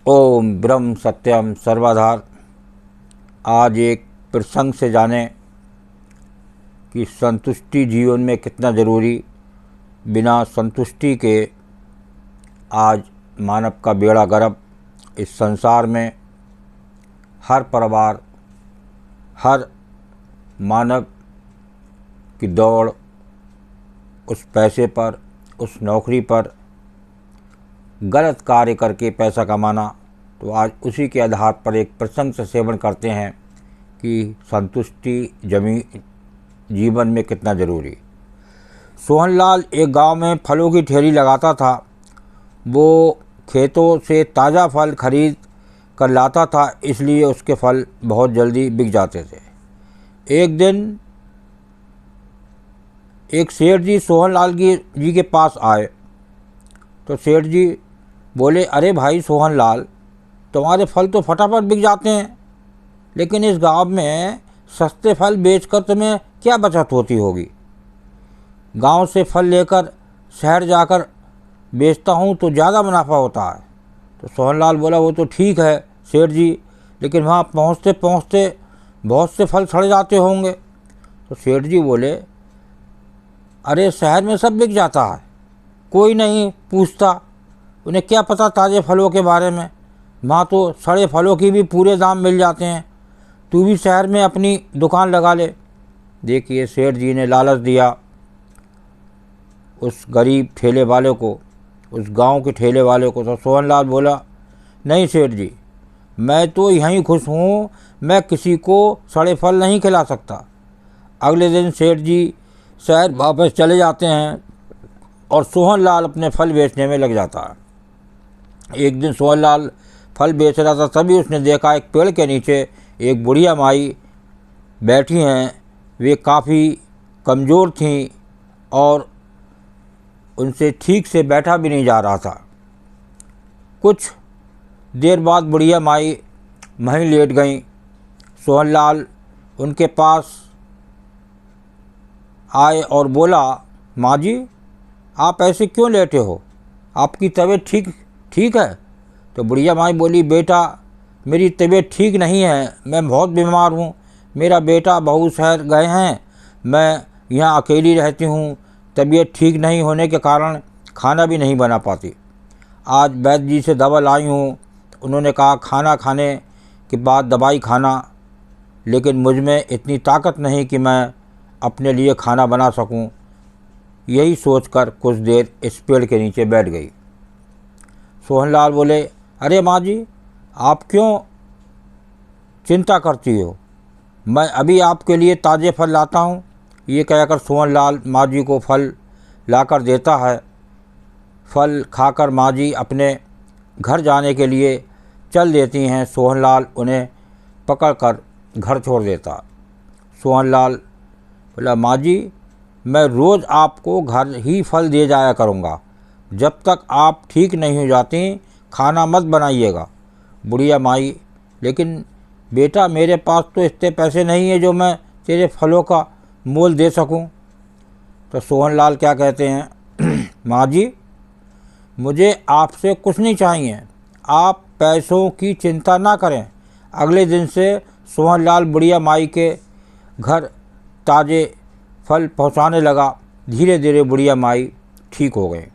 ओम ब्रह्म सत्यम सर्वाधार। आज एक प्रसंग से जाने कि संतुष्टि जीवन में कितना ज़रूरी। बिना संतुष्टि के आज मानव का बेड़ा गर्क। इस संसार में हर परिवार, हर मानव की दौड़ उस पैसे पर, उस नौकरी पर, गलत कार्य करके पैसा कमाना। तो आज उसी के आधार पर एक प्रसंग से सेवन करते हैं कि संतुष्टि जीवन में कितना ज़रूरी। सोहनलाल एक गांव में फलों की ठेली लगाता था। वो खेतों से ताज़ा फल खरीद कर लाता था, इसलिए उसके फल बहुत जल्दी बिक जाते थे। एक दिन एक सेठ जी सोहनलाल जी के पास आए तो सेठ जी बोले, अरे भाई सोहनलाल, तुम्हारे फल तो फटाफट बिक जाते हैं, लेकिन इस गांव में सस्ते फल बेचकर तुम्हें क्या बचत होती होगी। गांव से फल लेकर शहर जाकर बेचता हूँ तो ज़्यादा मुनाफा होता है। तो सोहनलाल बोला, वो तो ठीक है सेठ जी, लेकिन वहाँ पहुँचते पहुँचते बहुत से फल सड़ जाते होंगे। तो सेठ जी बोले, अरे शहर में सब बिक जाता है, कोई नहीं पूछता, उन्हें क्या पता ताज़े फलों के बारे में। वहाँ तो सड़े फलों की भी पूरे दाम मिल जाते हैं। तू भी शहर में अपनी दुकान लगा ले। देखिए, सेठ जी ने लालच दिया उस गरीब ठेले वाले को, उस गांव के ठेले वाले को। तो सोहनलाल बोला, नहीं सेठ जी, मैं तो यहीं खुश हूँ, मैं किसी को सड़े फल नहीं खिला सकता। अगले दिन सेठ जी शहर वापस चले जाते हैं और सोहनलाल अपने फल बेचने में लग जाता है। एक दिन सोहनलाल फल बेच रहा था, तभी उसने देखा एक पेड़ के नीचे एक बुढ़िया माई बैठी हैं। वे काफ़ी कमज़ोर थीं और उनसे ठीक से बैठा भी नहीं जा रहा था। कुछ देर बाद बुढ़िया माई वहीं लेट गईं। सोहनलाल उनके पास आए और बोला, माँ जी, आप ऐसे क्यों लेटे हो, आपकी तबीयत ठीक है। तो बुढ़िया माई बोली, बेटा, मेरी तबीयत ठीक नहीं है, मैं बहुत बीमार हूँ। मेरा बेटा बहू शहर गए हैं, मैं यहाँ अकेली रहती हूँ। तबीयत ठीक नहीं होने के कारण खाना भी नहीं बना पाती। आज वैद्य जी से दवा लाई हूँ, उन्होंने कहा खाना खाने के बाद दवाई खाना, लेकिन मुझ में इतनी ताकत नहीं कि मैं अपने लिए खाना बना सकूं। यही सोचकर कुछ देर इस पेड़ के नीचे बैठ गई। सोहनलाल बोले, अरे माँ जी, आप क्यों चिंता करती हो, मैं अभी आपके लिए ताज़े फल लाता हूँ। ये कहकर सोहनलाल माँ जी को फल लाकर देता है। फल खाकर माँ जी अपने घर जाने के लिए चल देती हैं। सोहनलाल उन्हें पकड़कर घर छोड़ देता। सोहनलाल बोला, माँ जी, मैं रोज़ आपको घर ही फल दे जाया करूँगा, जब तक आप ठीक नहीं हो जाती खाना मत बनाइएगा। बुढ़िया माई, लेकिन बेटा, मेरे पास तो इतने पैसे नहीं है जो मैं तेरे फलों का मोल दे सकूं। तो सोहनलाल क्या कहते हैं, माँ जी, मुझे आपसे कुछ नहीं चाहिए, आप पैसों की चिंता ना करें। अगले दिन से सोहनलाल बुढ़िया माई के घर ताज़े फल पहुँचाने लगा। धीरे धीरे बुढ़िया माई ठीक हो गई।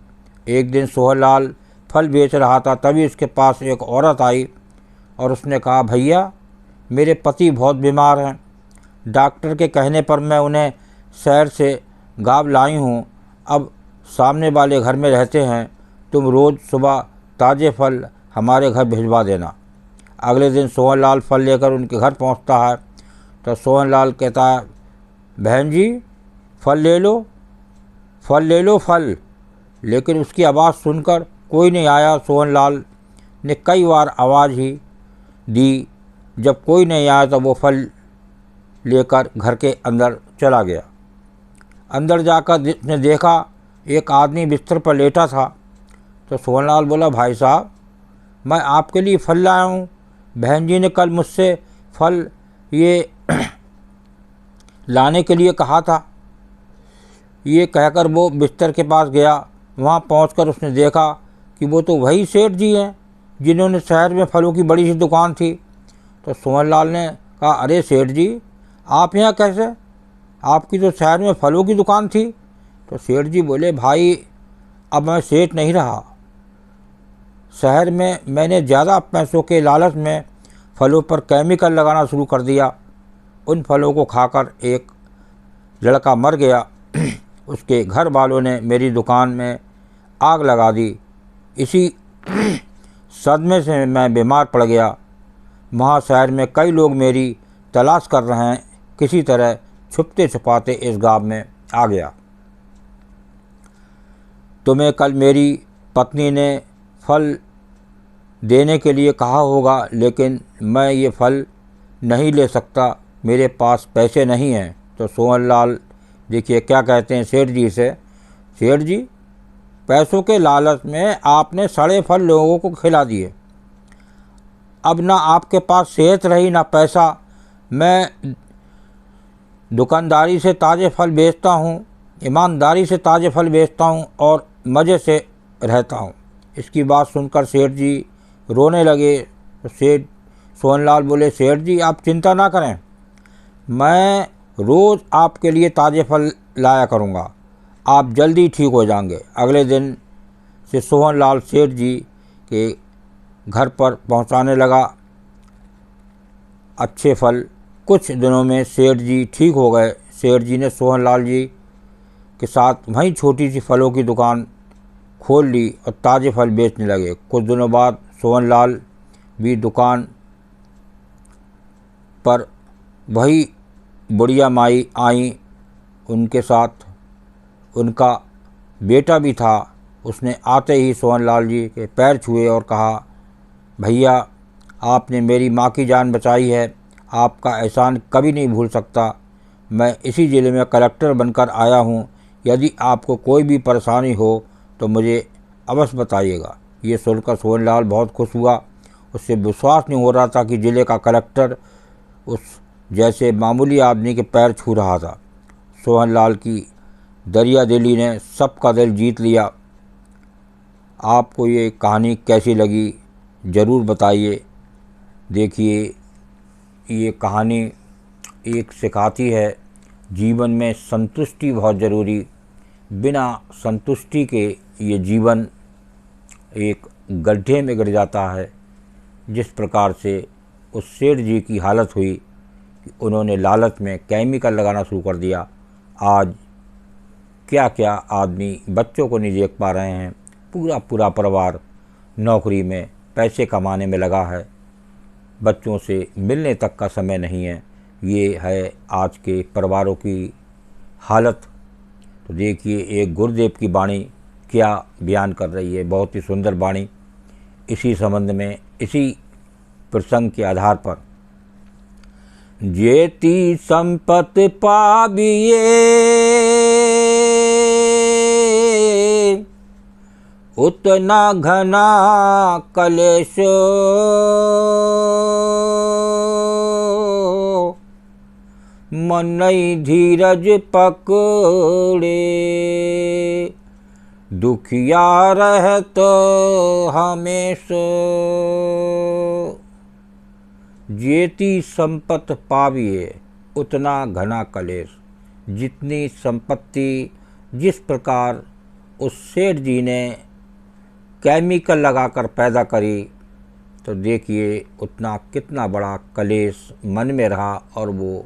एक दिन सोहनलाल फल बेच रहा था, तभी उसके पास एक औरत आई और उसने कहा, भैया, मेरे पति बहुत बीमार हैं, डॉक्टर के कहने पर मैं उन्हें शहर से गाँव लाई हूँ। अब सामने वाले घर में रहते हैं, तुम रोज़ सुबह ताज़े फल हमारे घर भिजवा देना। अगले दिन सोहनलाल फल लेकर उनके घर पहुँचता है। तो सोहनलाल कहता है, बहन जी, फल ले लो, फल ले लो, फल। लेकिन उसकी आवाज़ सुनकर कोई नहीं आया। सोहनलाल ने कई बार आवाज़ ही दी, जब कोई नहीं आया तो वो फल लेकर घर के अंदर चला गया। अंदर जाकर उसने देखा एक आदमी बिस्तर पर लेटा था। तो सोहनलाल बोला, भाई साहब, मैं आपके लिए फल लाया हूँ, बहन जी ने कल मुझसे फल ये लाने के लिए कहा था। ये कहकर वो बिस्तर के पास गया। वहाँ पहुंचकर उसने देखा कि वो तो वही सेठ जी हैं जिन्होंने शहर में फलों की बड़ी सी दुकान थी। तो सोहनलाल ने कहा, अरे सेठ जी, आप यहाँ कैसे? आपकी तो शहर में फलों की दुकान थी। तो सेठ जी बोले, भाई अब मैं सेठ नहीं रहा। शहर में मैंने ज़्यादा पैसों के लालच में फलों पर केमिकल लगाना शुरू कर दिया। उन फलों को खाकर एक लड़का मर गया। उसके घर वालों ने मेरी दुकान में आग लगा दी। इसी सदमे से मैं बीमार पड़ गया। वहाँ शहर में कई लोग मेरी तलाश कर रहे हैं। किसी तरह छुपते छुपाते इस गांव में आ गया। तुम्हें कल मेरी पत्नी ने फल देने के लिए कहा होगा, लेकिन मैं ये फल नहीं ले सकता, मेरे पास पैसे नहीं हैं। तो सोहनलाल देखिए क्या कहते हैं सेठ जी से, सेठ जी, पैसों के लालच में आपने सड़े फल लोगों को खिला दिए। अब ना आपके पास सेहत रही ना पैसा। मैं दुकानदारी से ताज़े फल बेचता हूँ, ईमानदारी से ताज़े फल बेचता हूँ और मज़े से रहता हूँ। इसकी बात सुनकर सेठ जी रोने लगे। तो सेठ सोहनलाल बोले, सेठ जी आप चिंता ना करें, मैं रोज़ आपके लिए ताज़े फल लाया करूँगा, आप जल्दी ठीक हो जाएंगे। अगले दिन से सोहनलाल सेठ जी के घर पर पहुँचाने लगा अच्छे फल। कुछ दिनों में सेठ जी ठीक हो गए। सेठ जी ने सोहनलाल जी के साथ वहीं छोटी सी फलों की दुकान खोल ली और ताज़े फल बेचने लगे। कुछ दिनों बाद सोहनलाल भी दुकान पर वही बुढ़िया माई आई, उनके साथ उनका बेटा भी था। उसने आते ही सोहनलाल जी के पैर छुए और कहा, भैया आपने मेरी माँ की जान बचाई है, आपका एहसान कभी नहीं भूल सकता। मैं इसी ज़िले में कलेक्टर बनकर आया हूँ, यदि आपको कोई भी परेशानी हो तो मुझे अवश्य बताइएगा। ये सुनकर सोहनलाल बहुत खुश हुआ। उससे विश्वास नहीं हो रहा था कि ज़िले का कलेक्टर उस जैसे मामूली आदमी के पैर छू रहा था। सोहनलाल की दरिया दिली ने सबका दिल जीत लिया। आपको ये कहानी कैसी लगी ज़रूर बताइए। देखिए, ये कहानी एक सिखाती है जीवन में संतुष्टि बहुत ज़रूरी। बिना संतुष्टि के ये जीवन एक गड्ढे में गिर जाता है। जिस प्रकार से उस सेठ जी की हालत हुई कि उन्होंने लालच में केमिकल लगाना शुरू कर दिया। आज क्या क्या आदमी बच्चों को नहीं देख पा रहे हैं, पूरा परिवार नौकरी में पैसे कमाने में लगा है, बच्चों से मिलने तक का समय नहीं है। ये है आज के परिवारों की हालत। तो देखिए एक गुरुदेव की वाणी क्या बयान कर रही है, बहुत ही सुंदर वाणी। इसी संबंध में, इसी प्रसंग के आधार पर, जेती संपत पाबिये उतना घना कलेश, मनई धीरज पकड़े, दुखिया रहत हमेश। जेती संपत पाविए उतना घना कलेश। जितनी संपत्ति, जिस प्रकार उस सेठ जी ने केमिकल लगाकर पैदा करी, तो देखिए उतना कितना बड़ा कलेश मन में रहा और वो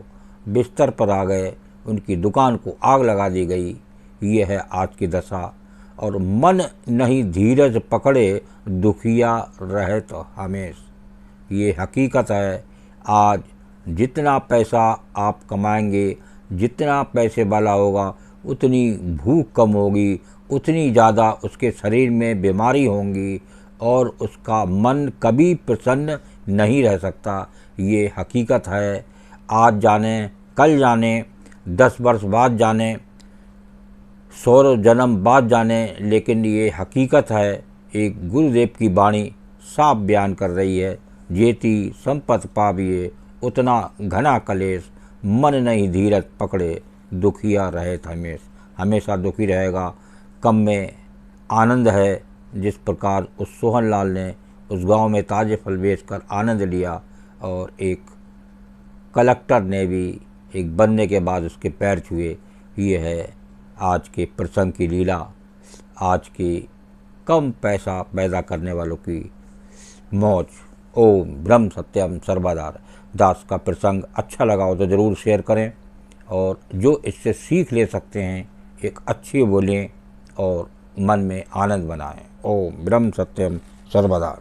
बिस्तर पर आ गए, उनकी दुकान को आग लगा दी गई। ये है आज की दशा। और मन नहीं धीरज पकड़े, दुखिया रहे तो हमेश। ये हकीकत है। आज जितना पैसा आप कमाएंगे, जितना पैसे वाला होगा, उतनी भूख कम होगी, उतनी ज़्यादा उसके शरीर में बीमारी होंगी और उसका मन कभी प्रसन्न नहीं रह सकता। ये हकीकत है। आज जाने, कल जाने, 10 वर्ष बाद जाने, 100 जन्म बाद जाने, लेकिन ये हकीकत है। एक गुरुदेव की वाणी साफ बयान कर रही है, जेती संपत पाविए उतना घना कलेश, मन नहीं धीरज पकड़े, दुखिया रहे हमेश। हमेशा दुखी रहेगा, कम में आनंद है। जिस प्रकार उस सोहनलाल ने उस गांव में ताज़े फल बेचकर आनंद लिया और एक कलेक्टर ने भी एक बनने के बाद उसके पैर छुए। ये है आज के प्रसंग की लीला, आज की कम पैसा पैदा करने वालों की मौज। ओम ब्रह्म सत्यम सर्वदा। दास का प्रसंग अच्छा लगा हो तो ज़रूर शेयर करें और जो इससे सीख ले सकते हैं एक अच्छी बोलें और मन में आनंद बनाएं। ओम ब्रह्म सत्यम सर्वदा।